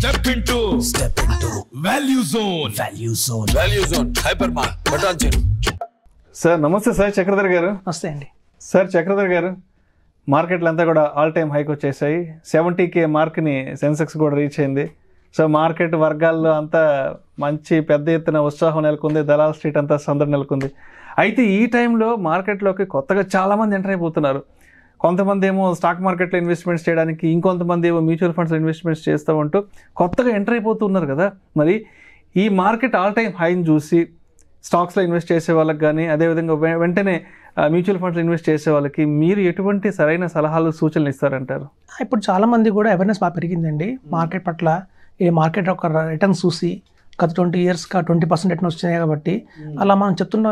Step into Value Zone. Value Zone. Hypermart. Batanchin. Sir నమస్తే sir Chakradhar గారు. నమస్తే అండి సార్ చక్రధర్ గారు, మార్కెట్లు అంతా కూడా ఆల్ టైమ్ హైక్ వచ్చేసాయి. 70K మార్క్ని సెన్సెక్స్ కూడా రీచ్ అయింది. సో మార్కెట్ వర్గాల్లో అంతా మంచి పెద్ద ఎత్తున ఉత్సాహం నెలకొంది. దలాల్ స్ట్రీట్ అంతా సందడి నెలకొంది. అయితే ఈ టైంలో మార్కెట్లోకి కొత్తగా చాలామంది ఎంటర్ అయిపోతున్నారు. కొంతమంది ఏమో స్టాక్ మార్కెట్లో ఇన్వెస్ట్మెంట్స్ చేయడానికి, ఇంకొంతమంది ఏమో మ్యూచువల్ ఫండ్స్లో ఇన్వెస్ట్మెంట్స్ చేస్తూ ఉంటూ కొత్తగా ఎంటర్ అయిపోతున్నారు కదా. మరి ఈ మార్కెట్ ఆల్ టైమ్ హైని చూసి స్టాక్స్లో ఇన్వెస్ట్ చేసే వాళ్ళకి కానీ, అదేవిధంగా వెంటనే మ్యూచువల్ ఫండ్స్లో ఇన్వెస్ట్ చేసే వాళ్ళకి మీరు ఎటువంటి సరైన సలహాలు సూచనలు ఇస్తారంటారు? ఇప్పుడు చాలామంది కూడా అవేర్నెస్ బాగా పెరిగిందండి మార్కెట్ పట్ల. ఈ మార్కెట్ ఒక రిటర్న్స్ చూసి గత 20 ఇయర్స్గా 20% రిటర్న్ వచ్చినాయి కాబట్టి అలా మనం చెప్తున్న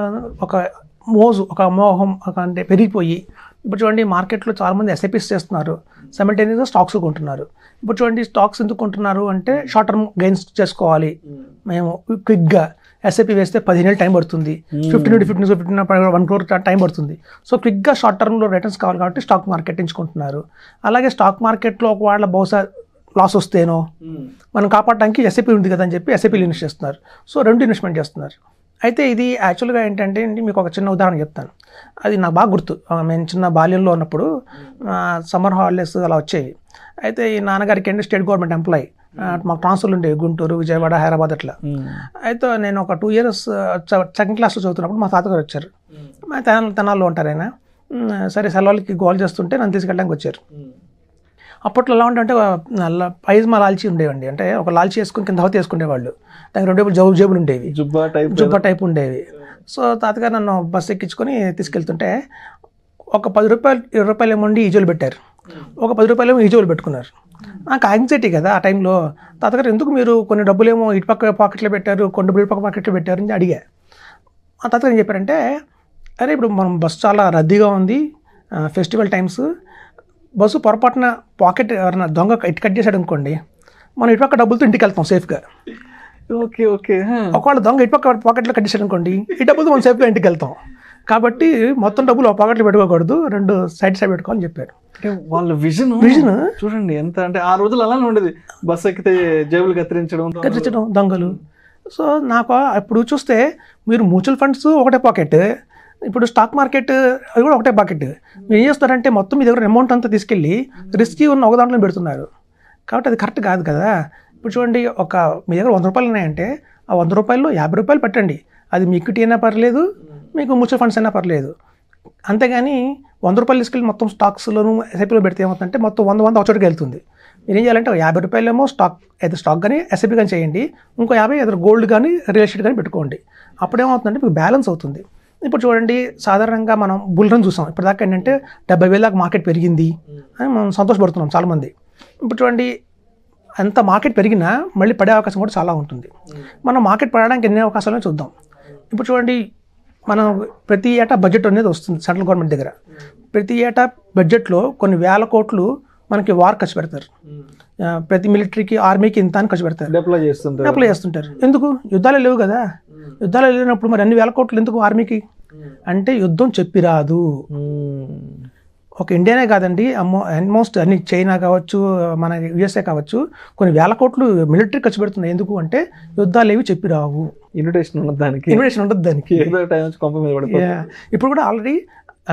ఒక మోహం అంటే పెరిగిపోయి ఇప్పుడు చూడండి మార్కెట్లో చాలామంది ఎస్ఐపీస్ చేస్తున్నారు, సైమల్టేనియస్గా స్టాక్స్ కొంటున్నారు. ఇప్పుడు చూడండి స్టాక్స్ ఎందుకు కొంటున్నారు అంటే షార్ట్ టర్మ్ గెయిన్స్ చేసుకోవాలి. మేము క్విక్గా ఎస్ఐపీ వేస్తే 15 ఏళ్ళు టైం పడుతుంది, 15 1 crore టైం పడుతుంది. సో క్విక్గా షార్ట్ టర్మ్లో రిటర్న్స్ కావాలి కాబట్టి స్టాక్ మార్కెట్ ఎంచుకుంటున్నారు. అలాగే స్టాక్ మార్కెట్లో ఒకవేళ బహుశా లాస్ వస్తేనో మనం కాపాడడానికి ఎస్ఐపీ ఉంది కదా అని చెప్పి ఎస్ఐపీలు ఇన్వెస్ట్ చేస్తున్నారు. సో 2 ఇన్వెస్ట్మెంట్ చేస్తున్నారు. అయితే ఇది యాక్చువల్గా ఏంటంటే మీకు ఒక చిన్న ఉదాహరణ చెప్తాను. అది నాకు బాగా గుర్తు. మేము చిన్న బాల్యంలో ఉన్నప్పుడు సమ్మర్ హాలిడేస్ అలా వచ్చేవి. అయితే ఈ నాన్నగారికి ఏంటి స్టేట్ గవర్నమెంట్ ఎంప్లాయీ, మాకు ట్రాన్స్ఫర్లు ఉండేవి గుంటూరు, విజయవాడ, హైదరాబాద్ అట్లా. అయితే నేను ఒక 2 years సెకండ్ క్లాస్లో చదువుతున్నప్పుడు మా తాతగారు వచ్చారు. మా తెనాల్లో ఉంటారు ఆయన. సరే సెలవులకి గోల్ చేస్తుంటే నన్ను తీసుకెళ్ళడానికి వచ్చారు. అప్పట్లో ఎలా ఉంటే పైజమా లాల్చీ ఉండేవండి. అంటే ఒక లాల్చీ వేసుకుని కింద హౌత్ వేసుకునేవాళ్ళు. దానికి 2 జేబులు ఉండేవి, జుబ్బా టైప్ ఉండేవి. సో తాతగారు నన్ను బస్సు ఎక్కించుకొని తీసుకెళ్తుంటే ఒక 10 రూపాయలు 20 రూపాయలు ఏమో ఈ జోలు పెట్టారు, ఒక 10 రూపాయలు ఏమో ఈ జోలు పెట్టుకున్నారు. నాకు యాంగ్జైటీ కదా ఆ టైంలో. తాతగారు ఎందుకు మీరు కొన్ని డబ్బులేమో ఇటు పక్క పాకెట్లో పెట్టారు, కొన్ని డబ్బులు ఇటు పక్క పాకెట్లో పెట్టారు అని అడిగా. ఆ తాతగారు ఏం చెప్పారంటే, అరే ఇప్పుడు మనం బస్సు చాలా రద్దీగా ఉంది, ఫెస్టివల్ టైమ్స్, బస్సు పొరపాటున పాకెట్ ఎవరైనా దొంగ ఇటు కట్ చేశాడు అనుకోండి, మనం ఇటుపక్క డబ్బులతో ఇంటికి వెళ్తాం సేఫ్గా. Okay okay. ఒకవేళ దొంగ ఇటుపక్క పాకెట్లో కట్ చేశాడు అనుకోండి, ఈ డబ్బులతో మనం సేఫ్గా ఇంటికి వెళ్తాం. కాబట్టి మొత్తం డబ్బులు పాకెట్లో పెట్టుకోకూడదు, 2 సైడ్ పెట్టుకోవాలని చెప్పారు. వాళ్ళ విజన్ చూడండి ఎంత. అంటే ఆ రోజులు అలానే ఉండేది, బస్సు ఎక్కితే జేబులు కత్తిరించడం దొంగలు. సో నాకు ఇప్పుడు చూస్తే మీరు మ్యూచువల్ ఫండ్స్ ఒకటే పాకెట్, ఇప్పుడు స్టాక్ మార్కెట్ అది కూడా ఒకటే పాకెట్. మీరు ఏం చేస్తారంటే మొత్తం మీ దగ్గర అమౌంట్ అంతా తీసుకెళ్ళి రిస్కీ ఉన్న ఒక దాంట్లో పెడుతున్నారు. కాబట్టి అది కరెక్ట్ కాదు కదా. ఇప్పుడు చూడండి, మీ దగ్గర 100 రూపాయలు ఉన్నాయంటే ఆ 100 రూపాయల్లో 50 రూపాయలు పెట్టండి. అది మీ ఈక్విటీ అయినా పర్లేదు, మీకు మ్యూచువల్ ఫండ్స్ అయినా పర్లేదు. అంతేగాని 100 రూపాయలు తీసుకెళ్ళి మొత్తం స్టాక్స్లోను ఎస్ఐపీలో పెడితే ఏమవుతుందంటే మొత్తం 100 ఒక చోటుకి వెళ్తుంది. మీరు ఏం చేయాలంటే 50 రూపాయలు ఏమో స్టాక్ కానీ ఎస్ఐపీ కానీ చేయండి, ఇంకో 50 ఏదో గోల్డ్ కానీ రియల్ ఎస్టేట్ కానీ పెట్టుకోండి. అప్పుడేమవుతుందంటే మీకు బ్యాలెన్స్ అవుతుంది. ఇప్పుడు చూడండి, సాధారణంగా మనం బుల్ రన్ చూసాం. ఇప్పటిదాకా ఏంటంటే 70,000 దాకా మార్కెట్ పెరిగింది అని మనం సంతోషపడుతున్నాం చాలామంది. ఇప్పుడు చూడండి, అంత మార్కెట్ పెరిగినా మళ్ళీ పడే అవకాశం కూడా చాలా ఉంటుంది. మనం మార్కెట్ పడడానికి ఎన్ని అవకాశాలు చూద్దాం. ఇప్పుడు చూడండి, మనం ప్రతి ఏటా బడ్జెట్ అనేది వస్తుంది సెంట్రల్ గవర్నమెంట్ దగ్గర. ప్రతి ఏటా బడ్జెట్లో కొన్ని వేల కోట్లు మనకి వార్ ఖర్చు పెడతారు. ప్రతి మిలిటరీకి, ఆర్మీకి ఇంత అని ఖర్చు పెడతారు, అప్లై చేస్తుంటారు. ఎందుకు? యుద్ధాలు లేవు కదా. యుద్ధాలు లేనప్పుడు మరి అన్ని వేల కోట్లు ఎందుకు ఆర్మీకి? అంటే యుద్ధం చెప్పిరాదు. ఒక ఇండియానే కాదండి, ఆల్మోస్ట్ అన్ని చైనా కావచ్చు, మన యుఎస్ఏ కావచ్చు, కొన్ని వేల కోట్లు మిలిటరీ ఖర్చు పెడుతున్నాయి. ఎందుకు అంటే యుద్ధాలు ఏవి చెప్పిరావు, ఇన్విటేషన్ ఉండదు దానికి. ఇప్పుడు కూడా ఆల్రెడీ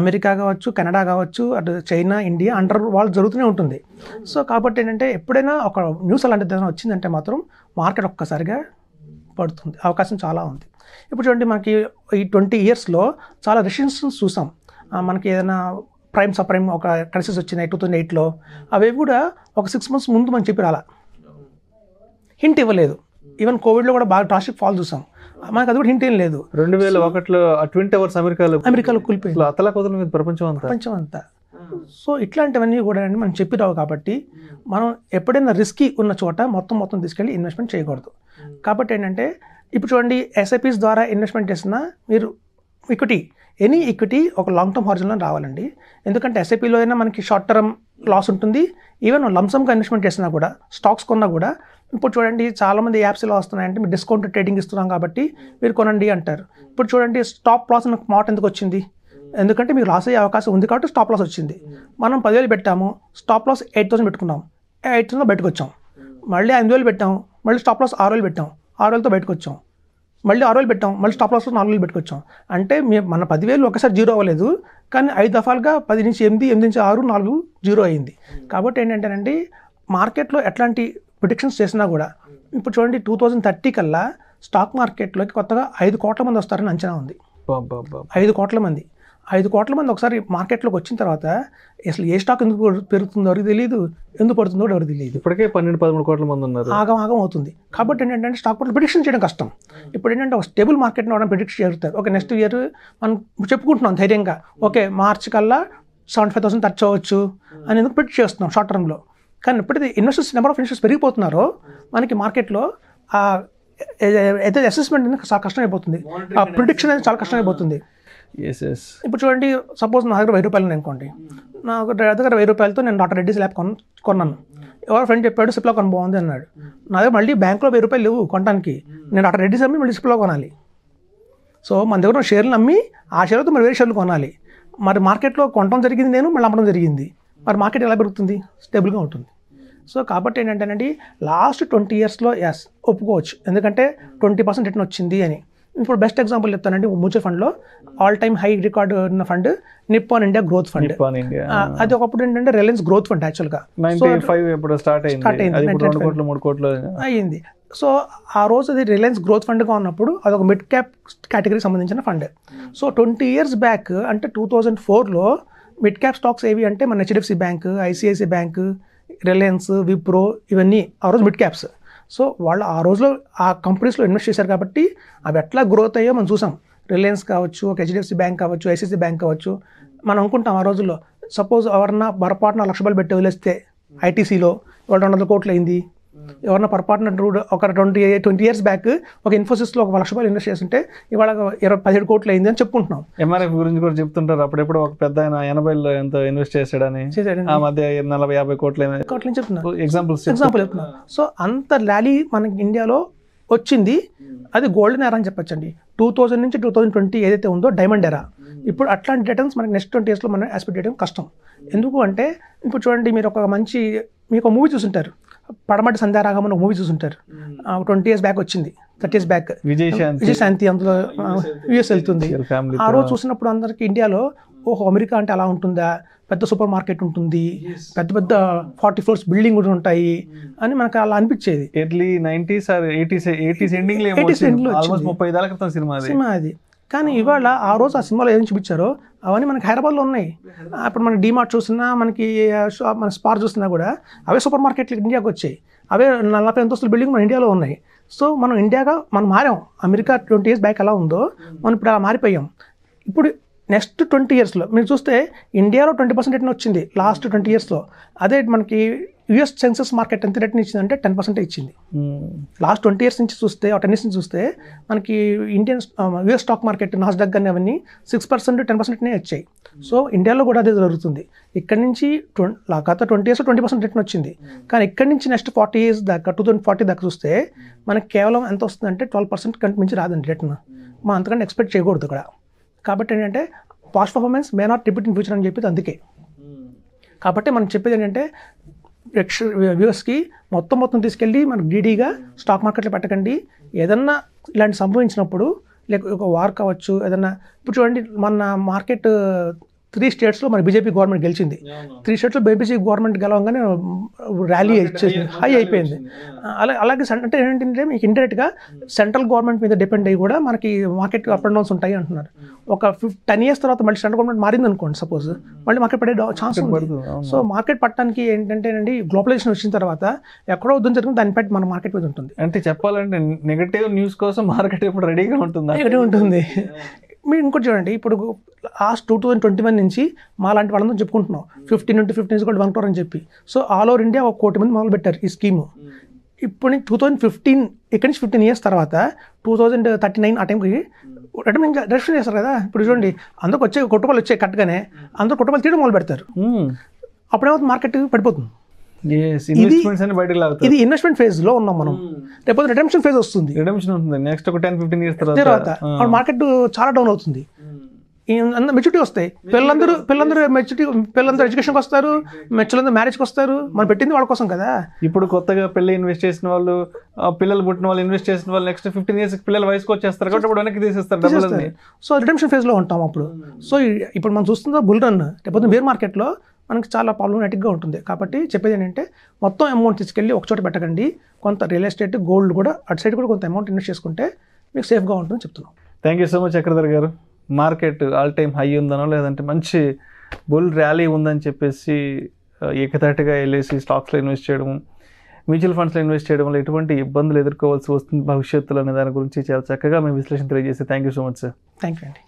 అమెరికా కావచ్చు, కెనడా కావచ్చు, అటు చైనా, ఇండియా అండర్ వాళ్ళు జరుగుతూనే ఉంటుంది. సో కాబట్టి ఏంటంటే ఎప్పుడైనా ఒక న్యూస్ అలాంటిది ఏదైనా వచ్చిందంటే మాత్రం మార్కెట్ ఒక్కసారిగా పడుతుంది, అవకాశం చాలా ఉంది. ఇప్పుడు చూడండి, మనకి ఈ 20 ఇయర్స్లో చాలా రెసిషన్స్ చూసాం. మనకి ఏదైనా ప్రైమ్ సప్రైమ్ ఒక క్రైసిస్ వచ్చినాయి 2008లో. అవి కూడా ఒక 6 months ముందు మనం చెప్పి రాలా, హింట్ ఇవ్వలేదు. ఈవెన్ కోవిడ్లో కూడా బాగా డ్రాస్టిక్ ఫాల్ చూసాం, మనకు అది కూడా హింట్ ఏం లేదు. 2001లో Twin Towers అమెరికాలో కూలిపోయింది, అతలాకుతలం మీద ప్రపంచం అంతా. సో ఇట్లాంటివన్నీ కూడా మనం చెప్పిరావు. కాబట్టి మనం ఎప్పుడైనా రిస్కీ ఉన్న చోట మొత్తం తీసుకెళ్ళి ఇన్వెస్ట్మెంట్ చేయకూడదు. కాబట్టి ఏంటంటే ఇప్పుడు చూడండి, ఎస్ఐపీస్ ద్వారా ఇన్వెస్ట్మెంట్ చేసినా మీరు ఎనీ ఈక్విటీ ఒక లాంగ్ టర్మ్ హారిజన్లో రావాలండి. ఎందుకంటే ఎస్ఐపీలో అయినా మనకి షార్ట్ టర్మ్ లాస్ ఉంటుంది. ఈవెన్ లంసమ్గా ఇన్వెస్ట్మెంట్ చేసినా కూడా, స్టాక్స్ కొన్నా కూడా, ఇప్పుడు చూడండి చాలామంది యాప్స్ ఎలా వస్తున్నాయంటే మీరు డిస్కౌంట్ ట్రేడింగ్ ఇస్తున్నాం కాబట్టి మీరు కొనండి అంటారు. ఇప్పుడు చూడండి, స్టాప్ లాస్ అన్న మాట ఎందుకు వచ్చింది? ఎందుకంటే మీకు లాస్ అయ్యే అవకాశం ఉంది కాబట్టి స్టాప్ లాస్ వచ్చింది. మనం 10,000 పెట్టాము, స్టాప్ లాస్ 8,000 పెట్టుకున్నాం, 8,000 బయటకు వచ్చాం. మళ్ళీ 5,000 పెట్టాం, మళ్ళీ స్టాప్ లాస్ 6,000 పెట్టాం, 6,000తో బయటకు వచ్చాం, మళ్ళీ 6,000 పెట్టాం, మళ్ళీ స్టాప్ లాస్ 4,000 పెట్టుకొచ్చాం. అంటే మన 10,000 ఒకసారి జీరో అవ్వలేదు, కానీ 5 దఫాలుగా 10 నుంచి 8, 8 నుంచి 6, 4 జీరో అయింది. కాబట్టి ఏంటంటేనండి మార్కెట్లో ఎట్లాంటి ప్రిడిక్షన్స్ చేసినా కూడా ఇప్పుడు చూడండి 2030 కల్లా స్టాక్ మార్కెట్లోకి కొత్తగా 5 కోట్ల మంది వస్తారని అంచనా ఉంది. 5 కోట్ల మంది ఒకసారి మార్కెట్లోకి వచ్చిన తర్వాత అసలు ఏ స్టాక్ ఎందుకు పెరుగుతుందో ఎవరికి తెలియదు, ఎందుకు పడుతుందో ఎవరికి తెలియదు. ఇప్పటికే 12-13 కోట్ల మంది ఉన్నారు. ఆగం అవుతుంది. కాబట్టి ఏంటంటే స్టాక్ మార్కెట్ ప్రిడిక్షన్ చేయడం కష్టం. ఇప్పుడు ఏంటంటే ఒక స్టేబుల్ మార్కెట్ అవడం ప్రిడిక్ట్ చేస్తారు. ఓకే నెక్స్ట్ ఇయర్ మనం చెప్పుకుంటున్నాం ధైర్యంగా, ఓకే మార్చ్ కల్లా 75,000 టచ్ అవ్వచ్చు అని ఎందుకు ప్రిడిక్ట్ చేస్తున్నాం షార్ట్ టర్మ్లో. కానీ ఎప్పుడైతే నెంబర్ ఆఫ్ ఇన్వెస్టర్స్ పెరిగిపోతున్నారో మనకి మార్కెట్లో అయితే అసెస్మెంట్ అనేది చాలా కష్టమైపోతుంది, ఆ ప్రిడిక్షన్ అనేది చాలా కష్టమైపోతుంది. ఇప్పుడు చూడండి, సపోజ్ నా దగ్గర 1,000 రూపాయలు అనుకోండి, నా దగ్గర 1,000 రూపాయలతో నేను డాక్టర్ రెడ్డిస్ ల్యాబ్ కొన్నాను. ఎవరో ఫ్రెండ్ చెప్పాడు సిప్లో కొని బాగుంది అన్నాడు. నా దగ్గర మళ్ళీ బ్యాంక్లో 1,000 రూపాయలు లేవు కొనడానికి, నేను డాక్టర్ రెడ్డిస్ అమ్మి మళ్ళీ సిప్లో కొనాలి. సో మన దగ్గర ఉన్న షేర్లు అమ్మి ఆ షేర్లతో మరి వేరే షేర్లు కొనాలి. మరి మార్కెట్లో కొనడం జరిగింది, నేను మళ్ళీ అమ్మడం జరిగింది. మరి మార్కెట్ ఎలా పెరుగుతుంది? స్టేబుల్గా ఉంటుంది. సో కాబట్టి ఏంటంటేనండి లాస్ట్ 20 ఇయర్స్లో ఒప్పుకోవచ్చు, ఎందుకంటే 20% రిటర్న్ వచ్చింది అని. ఇప్పుడు బెస్ట్ ఎగ్జాంపుల్ చెప్తానండి, మ్యూచువల్ ఫండ్లో ఆల్ టైమ్ హై రికార్డు ఉన్న fund Nippon India growth fund. అది ఒకప్పుడు ఏంటంటే రిలయన్స్ గ్రోత్ ఫండ్ యాక్చువల్గా అయ్యింది. సో ఆ రోజు అది రిలయన్స్ గ్రోత్ ఫండ్గా ఉన్నప్పుడు అది ఒక మిడ్ క్యాప్ కేటగిరీకి సంబంధించిన ఫండ్. సో 20 ఇయర్స్ బ్యాక్ అంటే 2004లో మిడ్ క్యాప్ స్టాక్స్ ఏవి అంటే మన HDFC bank, ICICI bank, Reliance, Wipro ఇవన్నీ ఆ రోజు మిడ్ క్యాప్స్. సో వాళ్ళు ఆ రోజులో ఆ కంపెనీస్లో ఇన్వెస్ట్ చేశారు కాబట్టి అవి ఎట్లా గ్రోత్ అయ్యో మనం చూసాం. రిలయన్స్ కావచ్చు, ఒక హెచ్డిఎఫ్సి బ్యాంక్ కావచ్చు, ఐసిఐసిఐ బ్యాంక్ కావచ్చు. మనం అనుకుంటాం ఆ రోజుల్లో సపోజ్ ఎవరన్నా పొరపాటున 1,00,000 పెట్టి వదిలేస్తే ఐటీసీలో వాళ్ళు 200 కోట్లు అయింది. ఎవరన్నా పొరపాటున ఒక 20 ఇయర్స్ బ్యాక్ ఒక ఇన్ఫోసిస్లో ఒక 1,00,000 ఇన్వెస్ట్ చేస్తుంటే ఇవాళ 17 కోట్లు అయింది అని చెప్పుకుంటున్నాం. ఎంఆర్ఎఫ్ గురించి కూడా చెప్తుంటారు. అప్పుడెప్పుడు ఒక పెద్ద ఆయన 80లో ఎంతో ఇన్వెస్ట్ చేశాడని, ఆ మధ్య 40-50 కోట్లు చెప్తున్నారు. ఎగ్జాంపుల్ చెప్తున్నా. సో అంత ర్యాలీ మనకి ఇండియాలో వచ్చింది. అది గోల్డెన్ ఎరా అని చెప్పొచ్చండి. 2000 నుంచి 2020 ఏదైతే ఉందో డైమండ్ ఎరా. ఇప్పుడు అట్లాంటి రిటర్న్స్ మనకి నెక్స్ట్ 20 ఇయర్స్లో మనం ఎక్స్పెక్ట్ చేయడం కష్టం. ఎందుకు అంటే ఇప్పుడు చూడండి, మీరు మీకు మూవీ చూసుంటారు, పడమటి సంధ్యారాగం అని ఒక మూవీ చూసుంటారు. 20 ఇయర్స్ బ్యాక్ వచ్చింది, 30 ఇయర్స్ బ్యాక్. విజయశాంతి అందులో యుఎస్ వెళ్తుంది. ఆ రోజు చూసినప్పుడు అందరికి ఇండియాలో ఓహో అమెరికా అంటే అలా ఉంటుందా, పెద్ద సూపర్ మార్కెట్ ఉంటుంది, పెద్ద పెద్ద 40 ఫ్లోర్స్ బిల్డింగ్ కూడా ఉంటాయి అని మనకు అలా అనిపించేది. ఎర్లీ 90s or 80s ఎండింగ్లో 30 ఏళ్ల క్రితం సినిమా అది. కానీ ఇవాళ ఆ రోజు ఆ సినిమాలో ఏం చూపించారో అవన్నీ మనకి హైదరాబాద్లో ఉన్నాయి. ఇప్పుడు మన డీమార్ట్ చూసినా, మనకి మన స్పార్ చూసినా కూడా అవే సూపర్ మార్కెట్లు ఇండియాకి వచ్చాయి. అవే 40 అంతస్తుల బిల్డింగ్ మన ఇండియాలో ఉన్నాయి. సో మనం ఇండియాగా మనం మారాం. అమెరికా 20 ఇయర్స్ బ్యాక్ ఎలా ఉందో మనం ఇప్పుడు అలా మారిపోయాం. ఇప్పుడు నెక్స్ట్ 20 ఇయర్స్లో మీరు చూస్తే ఇండియాలో 20% రిటర్న్ వచ్చింది లాస్ట్ 20 ఇయర్స్లో. అదే మనకి యుఎస్ సెన్సెస్ మార్కెట్ ఎంత రిటర్న్ ఇచ్చిందంటే 10% ఇచ్చింది లాస్ట్ 20 ఇయర్స్ నుంచి చూస్తే. 10 ఇయర్స్ నుంచి చూస్తే మనకి Indian US stock market Nasdaq కానీ అవన్నీ 6%, 10%నే వచ్చాయి. సో ఇండియాలో కూడా అదే జరుగుతుంది. ఇక్కడ నుంచి గత 20 ఇయర్స్ 20% రిటర్న్ వచ్చింది. కానీ ఇక్కడ నుంచి నెక్స్ట్ 40 ఇయర్స్ దాకా 2040 దాకా చూస్తే మనకి కేవలం ఎంత వస్తుందంటే 12% కంటే మించి రాదండి రిటర్న్. మనం అంతకంటే ఎక్స్పెక్ట్ చేయకూడదు ఇక్కడ. కాబట్టి ఏంటంటే past performance may not repeat in future అని చెప్పేది అందుకే. కాబట్టి మనం చెప్పేది ఏంటంటే వ్యూవర్స్కి మొత్తం తీసుకెళ్ళి మనకు గ్రీడీగా స్టాక్ మార్కెట్లో పెట్టకండి. ఏదన్నా ఇలాంటి సంభవించినప్పుడు లేక ఒక వార్ కావచ్చు ఏదన్నా. ఇప్పుడు చూడండి మన మార్కెట్ 3 స్టేట్స్లో మన బీజేపీ గవర్నమెంట్ గెలిచింది. 3 స్టేట్స్లో బీజేపీ గవర్నమెంట్ గెలవగానే ర్యాలీ హై అయిపోయింది. అలాగే అంటే ఏంటంటే మీకు ఇండైరెక్ట్గా సెంట్రల్ గవర్నమెంట్ మీద డిపెండ్ అయ్యి కూడా మనకి మార్కెట్ అప్ అండ్ డౌన్స్ ఉంటాయి అంటున్నారు. ఒక 10 ఇయర్స్ తర్వాత మళ్ళీ సెంట్రల్ గవర్నమెంట్ మారింది అనుకోండి సపోజ్, మళ్ళీ మార్కెట్ పడే ఛాన్స్ ఉంది. సో మార్కెట్ పట్టడానికి ఏంటంటేనండి గ్లోబలైజేషన్ వచ్చిన తర్వాత ఎక్కడో వద్దని జరిగింది దాని ఇంపాక్ట్ మన మార్కెట్ మీద ఉంటుంది. అంటే చెప్పాలంటే నెగటివ్ న్యూస్ కోసం మార్కెట్ ఎప్పుడు రెడీగా ఉంటుంది. మీరు ఇంకోటి చూడండి, ఇప్పుడు లాస్ట్ 2021 నుంచి మా లాంటి వాళ్ళందరూ చెప్పుకుంటున్నాం 15 × 1 crore అని చెప్పి. సో ఆల్ ఓవర్ ఇండియా 1 కోటి మంది మొదలు పెట్టారు ఈ స్కీము. ఇప్పుడు 2015 ఇక్కడి నుంచి 15 ఇయర్స్ తర్వాత 2039 ఆ టైంకి రిడక్షన్ చేస్తారు కదా. ఇప్పుడు చూడండి అందరికి వచ్చే కుటుంబాలు వచ్చాయి కట్టగానే అందరూ కుటుంబాలు తీయడం మొదలు పెడతారు. అప్పుడేమవుతుంది మార్కెట్ పడిపోతుంది. ఇది ఇన్వెస్ట్మెంట్ ఫేజ్ లో ఉన్నాం మనం. రేపు రిడెంప్షన్ ఫేజ్ వస్తుంది. నెక్స్ట్ ఒక 10-15 ఇయర్స్ తర్వాత మార్కెట్ చాలా డౌన్ అవుతుంది. మెచ్యూరిటీ వస్తాయి. పిల్లలందరూ ఎడ్యుకేషన్కి వస్తారు, మెచ్చులందరూ మ్యారేజ్కి వస్తారు. మనం పెట్టింది వాళ్ళ కోసం కదా. ఇప్పుడు కొత్తగా పెళ్లి ఇన్వెస్ట్ చేసిన వాళ్ళు, పిల్లలు పుట్టిన వాళ్ళు ఇన్వెస్ట్ చేసిన వాళ్ళు నెక్స్ట్ 15 years పిల్లల వయసుకు వచ్చేస్తారు కాబట్టి ఇప్పుడు వెనక్కి తీసేస్తారు డబ్బులన్నీ. సో రిడెంప్షన్ ఫేజ్లో ఉంటాం అప్పుడు. సో ఇప్పుడు మనం చూస్తున్న బుల్ రన్ లేకపోతే బేర్ మార్కెట్లో మనకి చాలా ప్రాబ్లమాటిక్గా ఉంటుంది. కాబట్టి చెప్పేది ఏంటంటే మొత్తం అమౌంట్ తీసుకెళ్ళి ఒక చోట పెట్టకండి. కొంత రియల్ ఎస్టేట్, గోల్డ్ కూడా అటు సైడ్ కూడా కొంత అమౌంట్ ఇన్వెస్ట్ చేసుకుంటే మీకు సేఫ్గా ఉంటుందని చెప్తున్నాం. Thank you so much Chakradhar గారు. మార్కెట్ ఆల్ టైమ్ హై ఉందనో లేదంటే మంచి బుల్ ర్యాలీ ఉందని చెప్పేసి ఏకతాటిగా వెళ్ళేసి స్టాక్స్లో ఇన్వెస్ట్ చేయడం, మ్యూచువల్ ఫండ్స్లో ఇన్వెస్ట్ చేయడం వల్ల ఎటువంటి ఇబ్బందులు ఎదుర్కోవాల్సి వస్తుంది భవిష్యత్తులో అనే దాని గురించి చాలా చక్కగా మీ విశ్లేషణ తెలియజేసి thank you so much sir. Thank you అండి.